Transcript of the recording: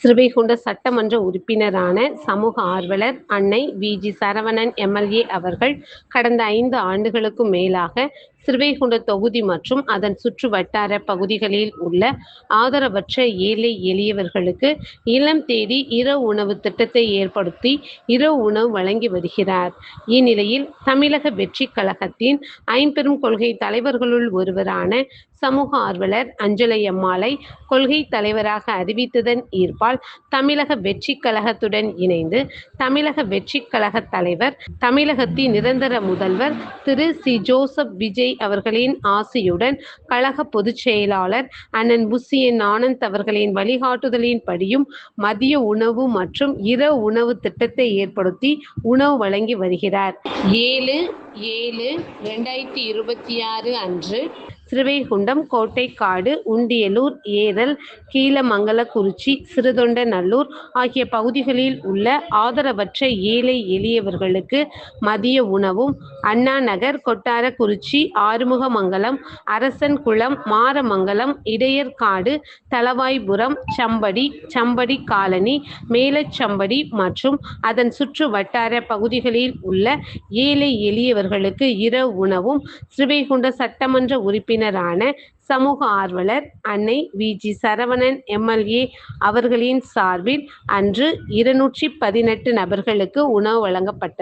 ஸ்ரீவைகுண்ட சட்டமன்ற உறுப்பினரான சமூக ஆர்வலர் அன்னை வி.ஜி. சரவணன் எம்.எல்.ஏ. அவர்கள் கடந்த 5 ஆண்டுகளுக்கும் மேலாக ஸ்ரீவைகுண்ட தொகுதி மற்றும் அதன் சுற்று வட்டார பகுதிகளில் உள்ள ஆதரவற்ற ஏழை எளியவர்களுக்கு இல்லம் தேடி இரவு உணவு திட்டத்தை ஏற்படுத்தி இரவு உணவு வழங்கி வருகிறார். இந்நிலையில் தமிழக வெற்றிக் கழகத்தின் ஐம்பெரும் கொள்கை தலைவர்களுள் ஒருவரான சமூக ஆர்வலர் அஞ்சலையம்மாளை கொள்கை தலைவராக அறிவித்ததன் ஈர்ப்பால் தமிழக வெற்றிக் கழகத்துடன் இணைந்து தமிழக வெற்றிக் கழக தலைவர், தமிழகத்தின் நிரந்தர முதல்வர் திரு சி. ஜோசப் விஜய் அவர்களின் ஆசியுடன் கழக பொதுச் செயலாளர் அண்ணன் புசியன் ஆனந்த் அவர்களின் வழிகாட்டுதலின்படியும் மதிய உணவு மற்றும் இரவு உணவு திட்டத்தை ஏற்படுத்தி உணவு வழங்கி வருகிறார். 7/7/2026 அன்று ஸ்ரீவைகுண்டம், கோட்டைக்காடு, உண்டியலூர், ஏரல், கீழமங்கலக்குறிச்சி, சிறுதொண்டநல்லூர் ஆகிய பகுதிகளில் உள்ள ஆதரவற்ற ஏழை எளியவர்களுக்கு மதிய உணவும், அண்ணா நகர், கொட்டாரக்குறிச்சி, ஆறுமுகமங்கலம், அரசன்குளம், மாரமங்கலம், இடையர்காடு, தளவாய்புரம், சம்படி, சம்படி காலனி, மேலச்சம்படி மற்றும் அதன் சுற்று வட்டார பகுதிகளில் உள்ள ஏழை எளியவர்களுக்கு இரவு உணவும் ஸ்ரீவைகுண்ட சட்டமன்ற உறுப்பினரான சமூக ஆர்வலர் அன்னை வி.ஜி. சரவணன் எம்.எல்.ஏ. அவர்களின் சார்பில் அன்று 218 நபர்களுக்கு உணவு வழங்கப்பட்டது.